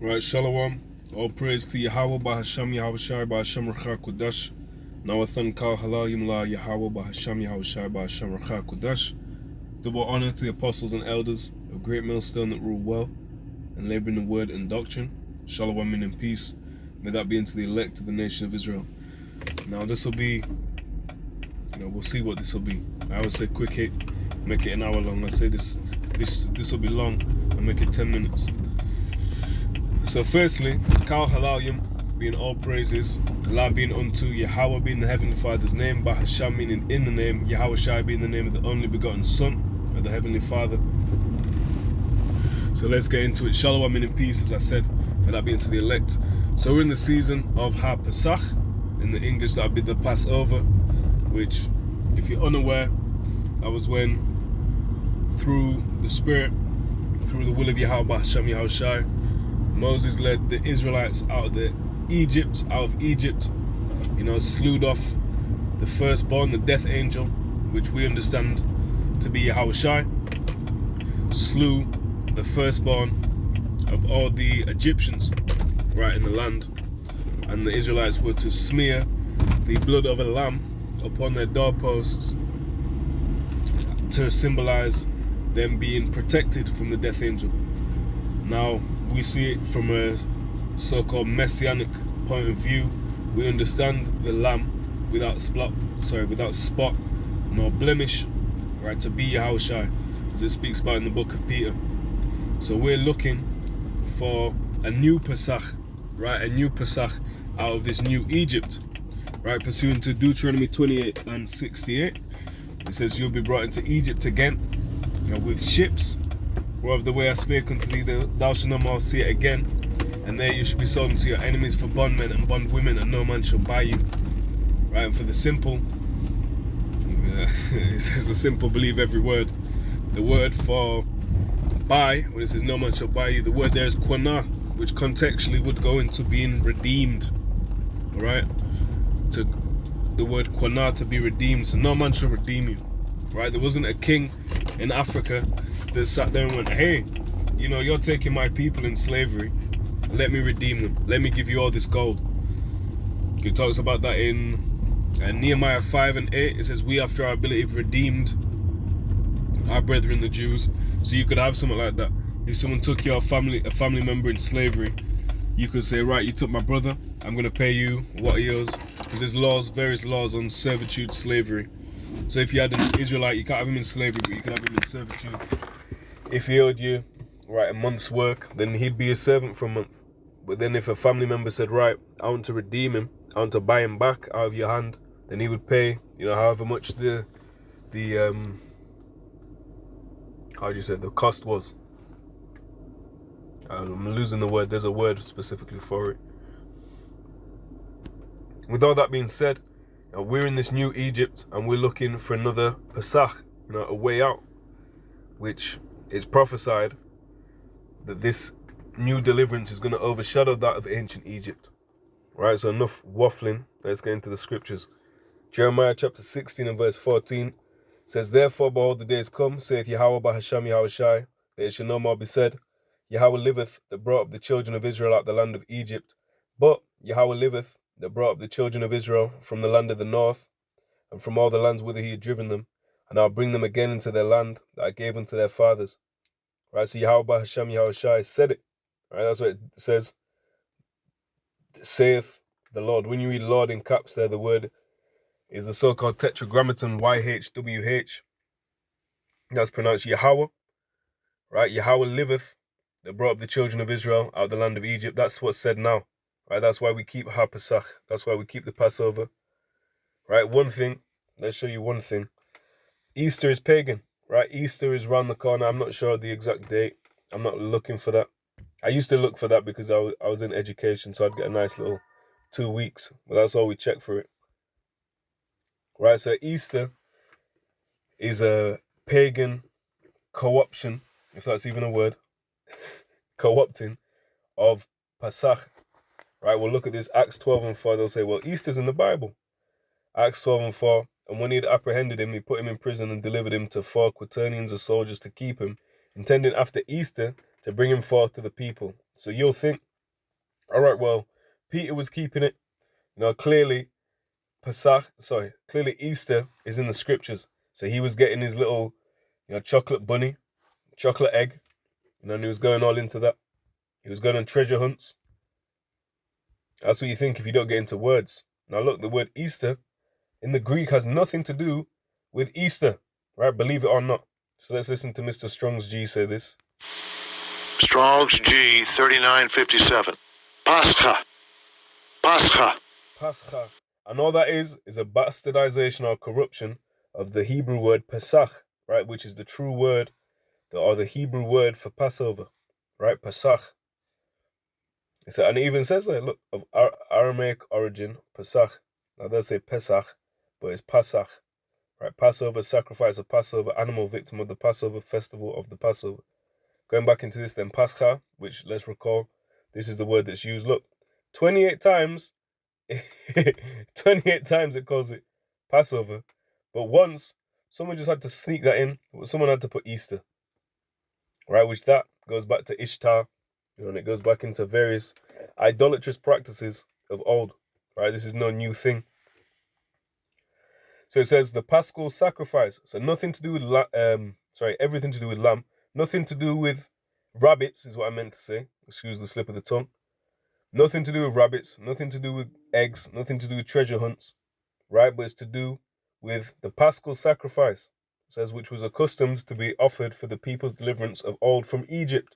Right, Shalom. All praise to Yahweh Bahasham Yahweh Shai Bahasham Racha Kodash. Nawathan Kal Halayim La Yahweh Bahasham Yahweh Shai Bahasham Racha Kodash. Double honor to the apostles and elders of great millstone that rule well and labor in the word and doctrine. Shalom and peace. May that be unto the elect of the nation of Israel. Now this will be, we'll see what this will be. I would say quick hit, make it an hour long. I say this will be long, and make it 10 minutes. So firstly, Kal Halayim, being all praises, Allah being unto, Yahweh being the Heavenly Father's name, Bahasham meaning in the name, Yahweh Shai being the name of the only begotten Son of the Heavenly Father. So let's get into it. Shalom and peace, as I said, may that be into the elect. So we're in the season of Ha-Pesach, in the English that would be the Passover, which, if you're unaware, that was when, through the Spirit, through the will of Yahweh Bahasham Yahweh Shai, Moses led the Israelites out of Egypt, slewed off the firstborn, the death angel, which we understand to be Yahweh Shai, slew the firstborn of all the Egyptians right in the land, and the Israelites were to smear the blood of a lamb upon their doorposts to symbolize them being protected from the death angel. Now, we see it from a so-called messianic point of view. We understand the lamb without spot nor blemish, right, to be Yahweh Shai, as it speaks about in the book of Peter. So we're looking for a new Pesach, right, a new Pesach out of this new Egypt, right, pursuant to Deuteronomy 28 and 68. It says, you'll be brought into Egypt again, with ships, whereof the way I spake unto thee, thou shalt no more see it again. And there you shall be sold unto your enemies for bondmen and bondwomen, and no man shall buy you. Right, and for the simple, it says the simple believe every word. The word for buy, when it says no man shall buy you, the word there is quanah, which contextually would go into being redeemed. Alright? To the word quanah, to be redeemed. So no man shall redeem you. Right? There wasn't a king in Africa that sat there and went, hey, you're taking my people in slavery, let me redeem them, let me give you all this gold. He talks about that in Nehemiah 5 and 8. It says, we after our ability have redeemed our brethren the Jews. So you could have something like that. If someone took a family member in slavery, you could say, right, you took my brother, I'm going to pay you what he owes. Because there's various laws on servitude, slavery. So if you had an Israelite, you can't have him in slavery, but you can have him in servitude. If he owed you, right, a month's work, then he'd be a servant for a month. But then if a family member said, right, I want to redeem him, I want to buy him back out of your hand, then he would pay, however much the cost was. I'm losing the word. There's a word specifically for it. With all that being said, we're in this new Egypt, and we're looking for another Pesach, a way out, which is prophesied that this new deliverance is going to overshadow that of ancient Egypt. Right, so enough waffling. Let's get into the scriptures. Jeremiah chapter 16 and verse 14 says, therefore, behold, the days come, saith Yahweh Bahasham Yahweh Shai, that it shall no more be said, Yahweh liveth, that brought up the children of Israel out of the land of Egypt. But Yahweh liveth, that brought up the children of Israel from the land of the north, and from all the lands whither he had driven them, and I'll bring them again into their land that I gave unto their fathers. Right, so Yahweh Bahasham Yahweh Shai said it. Right, that's what it says. Saith the Lord. When you read Lord in caps there, the word is the so-called tetragrammaton YHWH. That's pronounced Yahweh. Right, Yahweh liveth, that brought up the children of Israel out of the land of Egypt. That's what's said now. Right, that's why we keep Ha-Pesach. That's why we keep the Passover. Right, one thing, let's show you one thing. Easter is pagan. Right, Easter is round the corner. I'm not sure of the exact date. I'm not looking for that. I used to look for that because I was in education, so I'd get a nice little 2 weeks. But that's all we check for it. Right, so Easter is a pagan co-option, if that's even a word, co-opting of Pesach. Right, we'll look at this, Acts 12 and 4. They'll say, well, Easter's in the Bible. Acts 12 and 4. And when he had apprehended him, he put him in prison and delivered him to 4 quaternions of soldiers to keep him, intending after Easter to bring him forth to the people. So you'll think All right, well, Peter was keeping it. Clearly clearly Easter is in the scriptures. So he was getting his little, chocolate bunny, chocolate egg, and he was going all into that. He was going on treasure hunts. That's what you think if you don't get into words. Now look, the word Easter in the Greek has nothing to do with Easter, right? Believe it or not. So let's listen to Mr. Strong's G say this. Strong's G 3957. Pascha. Pascha. Pascha. And all that is a bastardization or corruption of the Hebrew word Pesach, right? Which is the true word, or the Hebrew word for Passover, right? Pesach. And it even says there, look, of Aramaic origin, Pesach. Now they'll say Pesach, but it's Pasach, right? Passover, sacrifice of Passover, animal victim of the Passover, festival of the Passover. Going back into this then, Pascha, which let's recall, this is the word that's used. Look, 28 times, 28 times it calls it Passover. But once, someone just had to sneak that in. Someone had to put Easter, right? Which that goes back to Ishtar, and it goes back into various idolatrous practices of old, right? This is no new thing. So it says the Paschal sacrifice. So nothing to do with everything to do with lamb. Nothing to do with rabbits is what I meant to say. Excuse the slip of the tongue. Nothing to do with rabbits. Nothing to do with eggs. Nothing to do with treasure hunts, right? But it's to do with the Paschal sacrifice. It says which was accustomed to be offered for the people's deliverance of old from Egypt.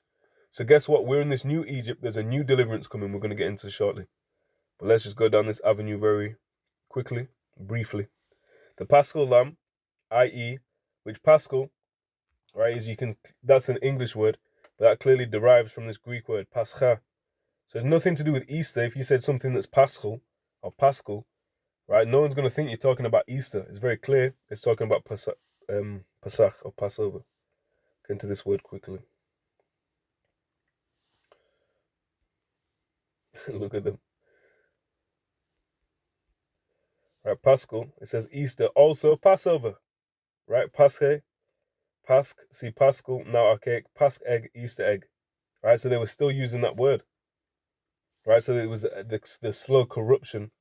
So guess what? We're in this new Egypt. There's a new deliverance coming. We're going to get into shortly. But let's just go down this avenue very quickly, briefly. The Paschal lamb, i.e., which Paschal, right, that's an English word, but that clearly derives from this Greek word, pascha. So it's nothing to do with Easter. If you said something that's Paschal, or Paschal, right, no one's going to think you're talking about Easter. It's very clear. It's talking about Pesach or Passover. Get into this word quickly. Look at them. Right, Paschal, it says Easter, also Passover. Right, Pasche, Pasch, see Paschal, now archaic, Pasch egg, Easter egg. Right, so they were still using that word. Right, so it was the slow corruption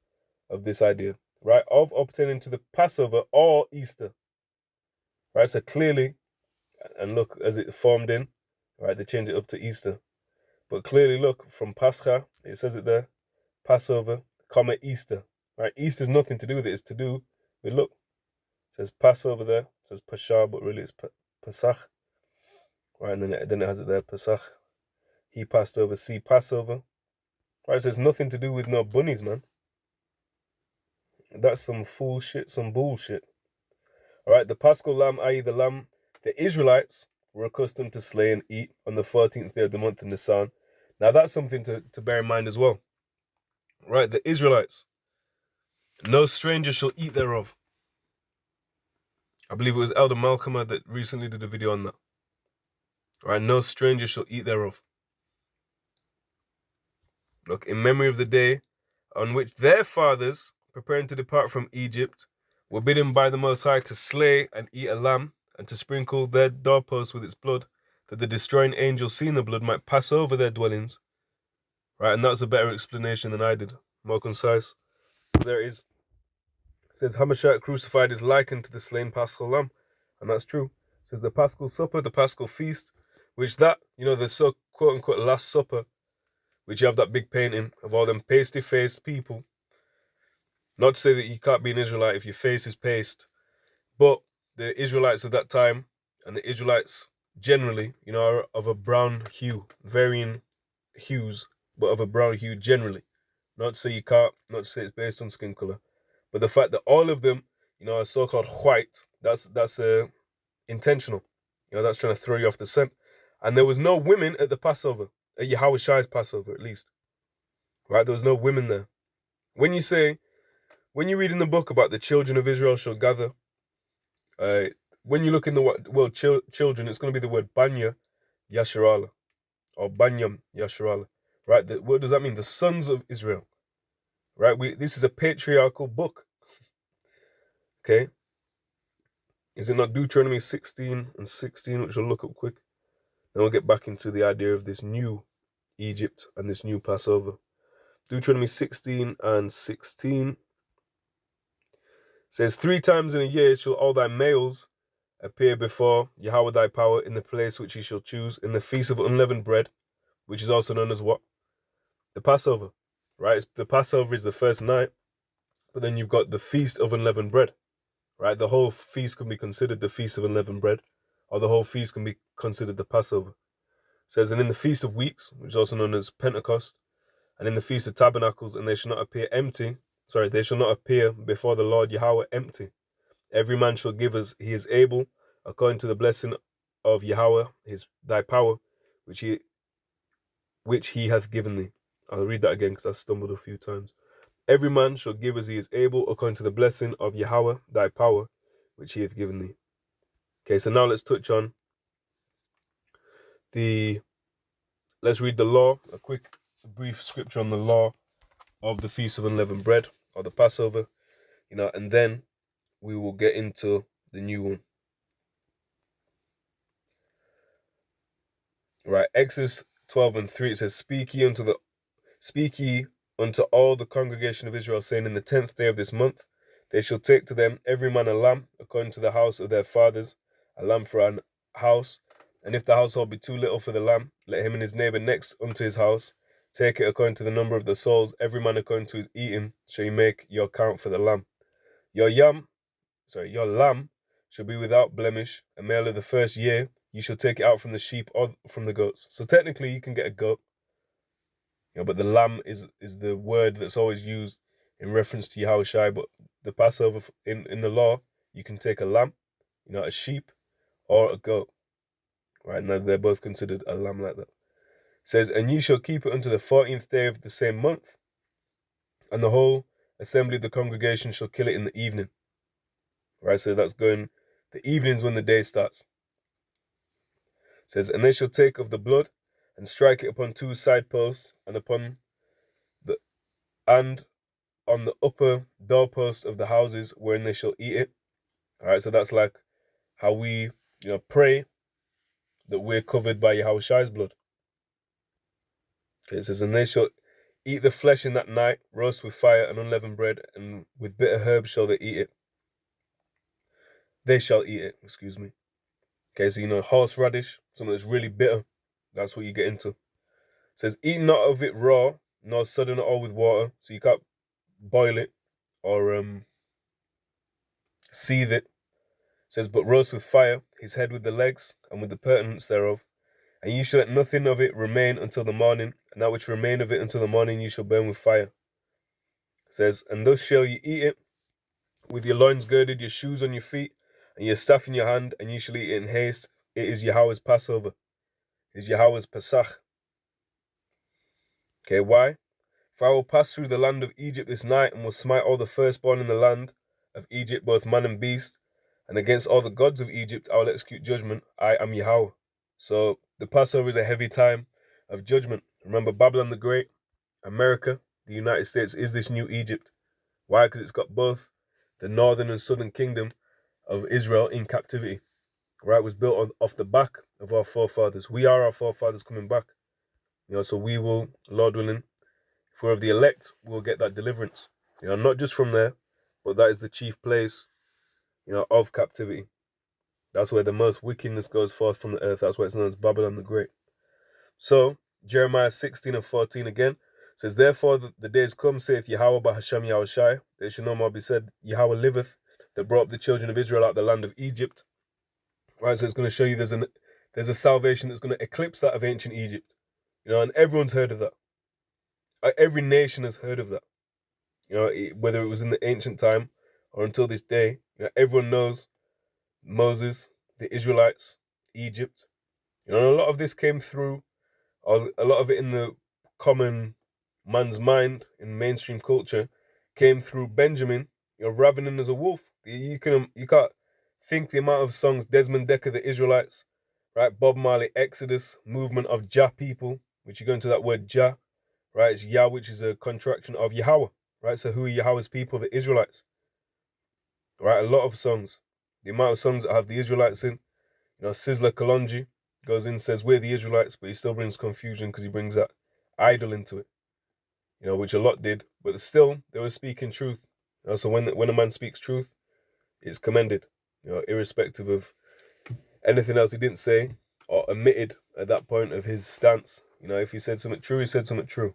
of this idea, right, of obtaining to the Passover or Easter. Right, so clearly, and look, as it formed in, right, they changed it up to Easter. But clearly, look, from Pascha, it says it there, Passover, comma, Easter. Right, Easter's nothing to do with it. It's to do with, look, it says Passover there, it says Pascha, but really it's Pesach. Right, and then it has it there, Pesach. He passed over, see Passover. Right, so it's nothing to do with no bunnies, man. That's some fool shit, some bullshit. All right, the Paschal lamb, i.e. the lamb the Israelites were accustomed to slay and eat on the 14th day of the month in Nisan. Now that's something to bear in mind as well. Right, the Israelites, no stranger shall eat thereof. I believe it was Elder Malcolm that recently did a video on that. Right, no stranger shall eat thereof. Look, in memory of the day on which their fathers, preparing to depart from Egypt, were bidden by the Most High to slay and eat a lamb, and to sprinkle their doorposts with its blood, that the destroying angel, seeing the blood, might pass over their dwellings. Right, and that's a better explanation than I did. More concise. There it is. It says, Hamashiach crucified is likened to the slain Paschal lamb. And that's true. It says the Paschal supper, the Paschal feast, which that, the so quote-unquote Last Supper, which you have that big painting of all them pasty-faced people. Not to say that you can't be an Israelite if your face is paste, but the Israelites of that time and the Israelites generally, are of a brown hue, varying hues, but of a brown hue generally. Not to say you can't, not to say it's based on skin color, but the fact that all of them, are so-called white, that's intentional. That's trying to throw you off the scent. And there was no women at the Passover, at Yahweh Shai's Passover at least. Right, there was no women there. When you read in the book about the children of Israel shall gather, when you look in the word children, it's going to be the word Banya Yasharala, or Banyam Yasharala, right? What does that mean? The sons of Israel, right? This is a patriarchal book, okay? Is it not Deuteronomy 16:16, which I'll look up quick? Then we'll get back into the idea of this new Egypt and this new Passover. Deuteronomy 16:16 says, 3 times in a year shall all thy males appear before Yahweh thy power in the place which he shall choose, in the feast of unleavened bread, which is also known as what? The Passover, right? The Passover is the first night, but then you've got the feast of unleavened bread, right? The whole feast can be considered the feast of unleavened bread, or the whole feast can be considered the Passover. It says, and in the feast of weeks, which is also known as Pentecost, and in the feast of tabernacles, and they shall not appear before the Lord Yahweh empty. Every man shall give as he is able, according to the blessing of Yahweh, thy power, which he hath given thee. I'll read that again because I stumbled a few times. Every man shall give as he is able, according to the blessing of Yahweh, thy power, which he hath given thee. Okay, so now let's touch on let's read the law, a brief scripture on the law of the Feast of Unleavened Bread, or the Passover, and then we will get into the new one. Right, Exodus 12:3, it says, Speak ye unto all the congregation of Israel, saying, in the 10th day of this month, they shall take to them every man a lamb, according to the house of their fathers, a lamb for an house. And if the household be too little for the lamb, let him and his neighbor next unto his house take it according to the number of the souls, every man according to his eating, shall you make your count for the lamb. Your lamb shall be without blemish, a male of the first year. You shall take it out from the sheep or from the goats. So technically you can get a goat, but the lamb is the word that's always used in reference to Yahushai. But the Passover in the law, you can take a lamb, a sheep, or a goat. Right, now they're both considered a lamb like that. It says, and ye shall keep it unto the 14th day of the same month, and the whole assembly of the congregation shall kill it in the evening. Right, so that's the evening's when the day starts. It says, and they shall take of the blood and strike it upon 2 side posts and on the upper doorpost of the houses wherein they shall eat it. All right, so that's like how we pray that we're covered by Yahushai's blood. Okay, it says, and they shall eat the flesh in that night, roast with fire and unleavened bread, and with bitter herbs shall they eat it. They shall eat it, excuse me. Okay, so horseradish, something that's really bitter, that's what you get into. It says, eat not of it raw, nor sodden it all with water, so you can't boil it or seethe it. It says, but roast with fire, his head with the legs, and with the purtenance thereof. And you shall let nothing of it remain until the morning, and that which remain of it until the morning you shall burn with fire. It says, and thus shall you eat it, with your loins girded, your shoes on your feet, and your staff in your hand, and you shall eat it in haste. It is Yahweh's Passover. It is Yahweh's Pesach. Okay, why? For I will pass through the land of Egypt this night, and will smite all the firstborn in the land of Egypt, both man and beast, and against all the gods of Egypt I will execute judgment. I am Yahweh. So the Passover is a heavy time of judgment. Remember, Babylon the Great, America, the United States is this new Egypt. Why? Because it's got both the northern and southern kingdom of Israel in captivity. Right? It was built off the back of our forefathers. We are our forefathers coming back. So we will, Lord willing, if we're of the elect, we'll get that deliverance. Not just from there, but that is the chief place, of captivity. That's where the most wickedness goes forth from the earth. That's why it's known as Babylon the Great. So, Jeremiah 16:14 again says, therefore the days come, saith Yahweh Bahasham Yahushai, there shall no more be said, Yahweh liveth, that brought up the children of Israel out of the land of Egypt. Right, so it's going to show you there's a salvation that's going to eclipse that of ancient Egypt. And everyone's heard of that. Every nation has heard of that. Whether it was in the ancient time or until this day, everyone knows Moses, the Israelites, Egypt. A lot of this came through, or a lot of it in the common man's mind, in mainstream culture, came through Benjamin, ravening as a wolf. You can't think the amount of songs, Desmond Decker, the Israelites, right? Bob Marley, Exodus, movement of Jah people, which you go into that word Jah, right? It's Yah, which is a contraction of Yahweh, right? So who are Yahweh's people? The Israelites, right? A lot of songs. The amount of songs that have the Israelites in, Sizzler Kalonji goes in, says we're the Israelites, but he still brings confusion because he brings that idol into it. which a lot did, but still they were speaking truth. So when a man speaks truth, it's commended, irrespective of anything else he didn't say or omitted at that point of his stance. If he said something true, he said something true.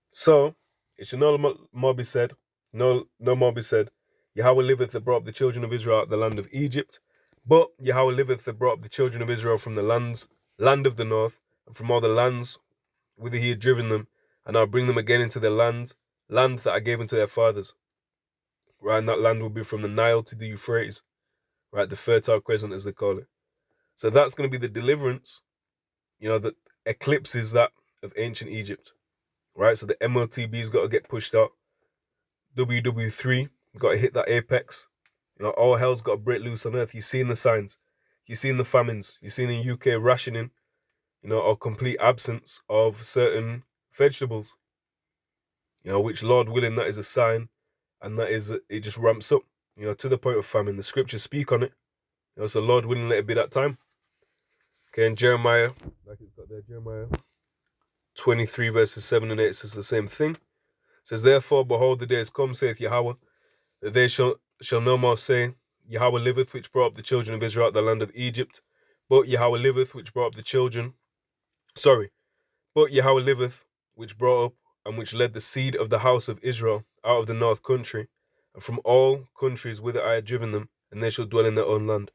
So it should no more be said, no more be said, Yahweh liveth that brought up the children of Israel out of the land of Egypt, but Yahweh liveth that brought up the children of Israel from the land of the north, and from all the lands whither he had driven them, and I'll bring them again into their land that I gave unto their fathers. Right, and that land will be from the Nile to the Euphrates, right, the Fertile Crescent as they call it. So that's going to be the deliverance, that eclipses that of ancient Egypt, right? So the MOTB's got to get pushed out. WW3 got to hit that apex. All hell's got to break loose on earth. You've seen the signs. You've seen the famines. You've seen in UK rationing, or complete absence of certain vegetables. Which, Lord willing, that is a sign, and that is, it just ramps up, to the point of famine. The scriptures speak on it. So Lord willing, let it be that time. Okay, and Jeremiah, like it's got there, Jeremiah 23 verses 7 and 8 says the same thing. It says, therefore, behold, the days come, saith Yahweh, that they shall no more say, Yahweh liveth, which brought up the children of Israel out of the land of Egypt. But Yahweh liveth, which brought up the children. But Yahweh liveth, which brought up and which led the seed of the house of Israel out of the north country, and from all countries whither I had driven them, and they shall dwell in their own land.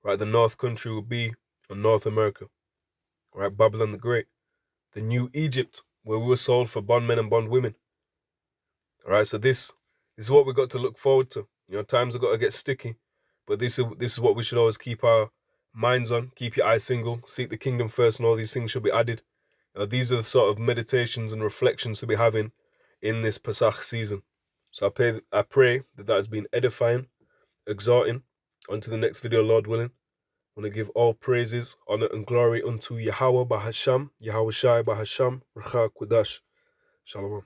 Right, the north country will be on North America. Right, Babylon the Great. The new Egypt, where we were sold for bondmen and bondwomen. All right, so this is what we've got to look forward to. Times have got to get sticky, but this is what we should always keep our minds on. Keep your eyes single, seek the kingdom first, and all these things should be added. These are the sort of meditations and reflections to be having in this Pesach season. So I pray that has been edifying, exhorting. On to the next video, Lord willing. I want to give all praises, honor, and glory unto Yahweh Bahasham, Yahweh Shai Bahasham, Rcha Kudash. Shalom.